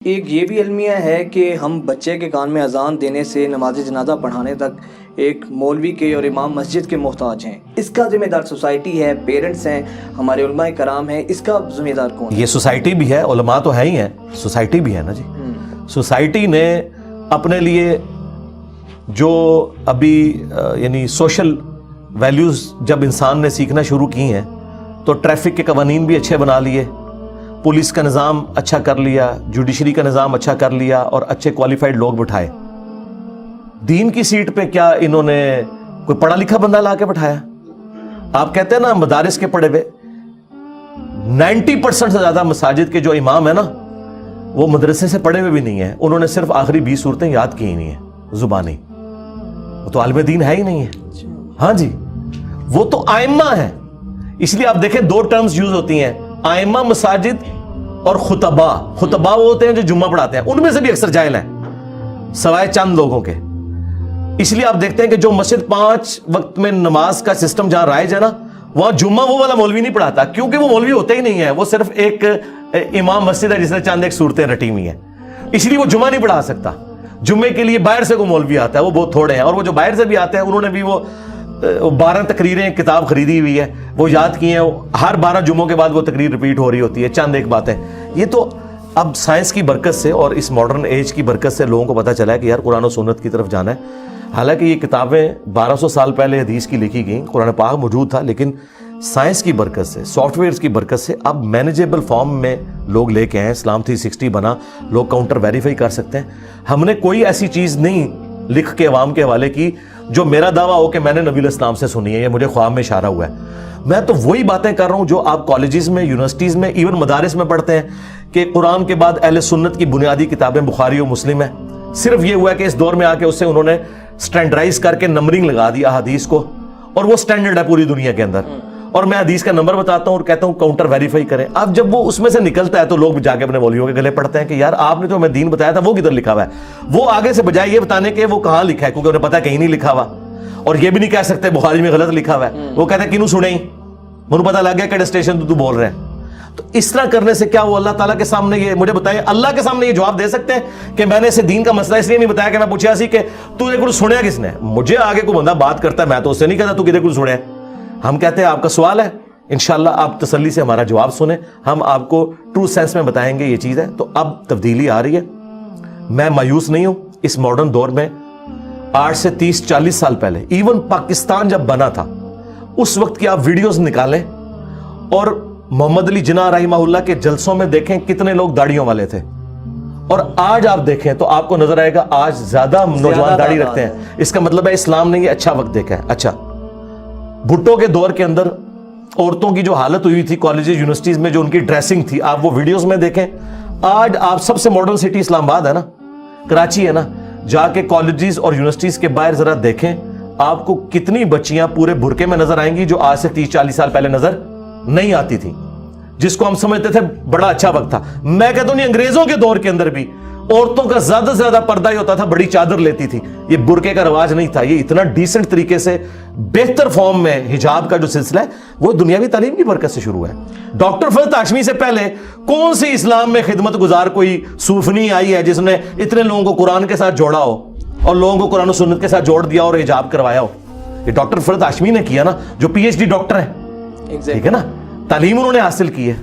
ایک یہ بھی المیہ ہے کہ ہم بچے کے کان میں اذان دینے سے نماز جنازہ پڑھانے تک ایک مولوی کے اور امام مسجد کے محتاج ہیں. اس کا ذمہ دار سوسائٹی ہے، پیرنٹس ہیں، ہمارے علماء کرام ہیں. اس کا ذمہ دار کون ہے؟ یہ سوسائٹی بھی ہے، علماء تو ہے ہی ہیں، سوسائٹی بھی ہے نا جی. سوسائٹی نے اپنے لیے جو ابھی یعنی سوشل ویلیوز جب انسان نے سیکھنا شروع کی ہیں تو ٹریفک کے قوانین بھی اچھے بنا لیے، پولیس کا نظام اچھا کر لیا، جوڈیشری کا نظام اچھا کر لیا اور اچھے کوالیفائڈ لوگ بٹھائے. دین کی سیٹ پہ کیا انہوں نے کوئی پڑھا لکھا بندہ لا کے بٹھایا؟ آپ کہتے ہیں نا مدارس کے پڑھے ہوئے، 90% سے زیادہ مساجد کے جو امام ہیں نا وہ مدرسے سے پڑھے ہوئے بھی نہیں ہیں. انہوں نے صرف آخری 20 صورتیں یاد کی ہی نہیں ہیں زبانی، وہ تو عالم دین ہے ہی نہیں ہے. ہاں جی، وہ تو ائمہ ہیں. اس لیے آپ دیکھیں دو ٹرمز یوز ہوتی ہیں، ائمہ مساجد اور خطبہ. خطبہ وہ ہوتے ہیں جو جمعہ پڑھاتے ہیں، ان میں سے بھی اکثر جاہل ہیں سوائے چند لوگوں کے. اس لیے آپ دیکھتے ہیں کہ جو مسجد 5 وقت میں نماز کا سسٹم جہاں رائج ہے نا، وہاں جمعہ وہ والا مولوی نہیں پڑھاتا، کیونکہ وہ مولوی ہوتے ہی نہیں ہے، وہ صرف ایک امام مسجد ہے جس نے چند ایک صورتیں رٹی ہوئی ہیں. اس لیے وہ جمعہ نہیں پڑھا سکتا. جمعے کے لیے باہر سے کوئی مولوی آتا ہے، وہ بہت تھوڑے ہیں، اور وہ جو باہر سے بھی آتے ہیں انہوں نے بھی وہ 12 تقریریں کتاب خریدی ہوئی ہے، وہ یاد کی ہیں. ہر 12 جمعوں کے بعد وہ تقریر ریپیٹ ہو رہی ہوتی ہے، چند ایک باتیں. یہ تو اب سائنس کی برکت سے اور اس ماڈرن ایج کی برکت سے لوگوں کو پتہ چلا ہے کہ یار قرآن و سنت کی طرف جانا ہے. حالانکہ یہ کتابیں 1200 سال پہلے حدیث کی لکھی گئیں، قرآن پاک موجود تھا، لیکن سائنس کی برکت سے، سافٹ ویئرز کی برکت سے اب مینیجیبل فارم میں لوگ لے کے آئے. اسلام 360 بنا، لوگ کاؤنٹر ویریفائی کر سکتے ہیں. ہم نے کوئی ایسی چیز نہیں لکھ کے عوام کے حوالے کی جو میرا دعویٰ ہو کہ میں نے نبی الاسلام سے سنی ہے یا مجھے خواب میں اشارہ ہوا ہے. میں تو وہی باتیں کر رہا ہوں جو آپ کالجز میں، یونیورسٹیز میں، ایون مدارس میں پڑھتے ہیں کہ قرآن کے بعد اہل سنت کی بنیادی کتابیں بخاری و مسلم ہیں. صرف یہ ہوا ہے کہ اس دور میں آ کے اس سے انہوں نے سٹینڈرائز کر کے نمبرنگ لگا دیا حدیث کو، اور وہ سٹینڈرڈ ہے پوری دنیا کے اندر. اور میں حدیث کا نمبر بتاتا ہوں اور کہتا ہوں کاؤنٹر ویریفائی کریں. اب جب وہ اس میں سے نکلتا ہے تو لوگ جا کے اپنے مولویوں کے گلے پڑتے ہیں کہ یار آپ نے جو ہمیں دین بتایا تھا وہ کدھر لکھا ہوا ہے. وہ آگے سے بجائے یہ بتانے کے وہ کہاں لکھا ہے، کیونکہ انہیں پتا کہیں نہیں لکھا ہوا، اور یہ بھی نہیں کہہ سکتے بخاری میں غلط لکھا ہوا ہے. وہ کہتے ہیں کنوں سنیں، انہوں پتا لگ گیا کہ اسٹیشن تو بول رہے ہیں. تو اس طرح کرنے سے کیا وہ اللہ تعالیٰ کے سامنے یہ مجھے بتائیں، اللہ کے سامنے یہ جواب دے سکتے ہیں کہ میں نے اسے دین کا مسئلہ اس لیے نہیں بتایا کہ میں پوچھا سی کہ تو نے کچھ سنیا کس نے. مجھے آگے کوئی بندہ بات کرتا ہے میں تو اس سے نہیں کہتا تو کدھر کچھ سنیا. ہم کہتے ہیں آپ کا سوال ہے، انشاءاللہ آپ تسلی سے ہمارا جواب سنیں، ہم آپ کو ٹرو سینس میں بتائیں گے یہ چیز ہے. تو اب تبدیلی آ رہی ہے، میں مایوس نہیں ہوں. اس ماڈرن دور میں 8 سے 30-40 سال پہلے ایون پاکستان جب بنا تھا اس وقت کی آپ ویڈیوز نکالیں اور محمد علی جناح رحمہ اللہ کے جلسوں میں دیکھیں کتنے لوگ داڑھیوں والے تھے، اور آج آپ دیکھیں تو آپ کو نظر آئے گا آج زیادہ نوجوان داڑھی رکھتے ہیں. اس کا مطلب ہے اسلام نے یہ اچھا وقت دیکھا ہے. اچھا، بھٹو کے دور کے اندر عورتوں کی جو حالت ہوئی تھی کالجز یونیورسٹیز میں، جو ان کی ڈریسنگ تھی، آپ وہ ویڈیوز میں دیکھیں. آج آپ سب سے ماڈرن سٹی اسلام آباد ہے نا، کراچی ہے نا، جا کے کالجز اور یونیورسٹیز کے باہر ذرا دیکھیں آپ کو کتنی بچیاں پورے برقعے میں نظر آئیں گی جو آج سے 30-40 سال پہلے نظر نہیں آتی تھی، جس کو ہم سمجھتے تھے بڑا اچھا وقت تھا. میں کہتا ہوں انگریزوں کے دور کے اندر بھی عورتوں کا زیادہ سے زیادہ پردہ ہی ہوتا تھا، بڑی چادر لیتی تھی. یہ برقعے کا رواج نہیں تھا. یہ اتنا ڈیسنٹ طریقے سے بہتر فارم میں حجاب کا جو سلسلہ ہے وہ دنیاوی تعلیم کی برکت سے شروع ہے. ڈاکٹر فضل ہاشمی سے پہلے کون سی اسلام میں خدمت گزار کوئی صوفنی آئی ہے جس نے اتنے لوگوں کو قرآن کے ساتھ جوڑا ہو اور لوگوں کو قرآن و سنت کے ساتھ جوڑ دیا اور حجاب کروایا ہو؟ یہ ڈاکٹر فضل ہاشمی نے کیا نا، جو PhD ڈاکٹر ہیں. ٹھیک ہے نا، تعلیم انہوں نے حاصل کی ہے.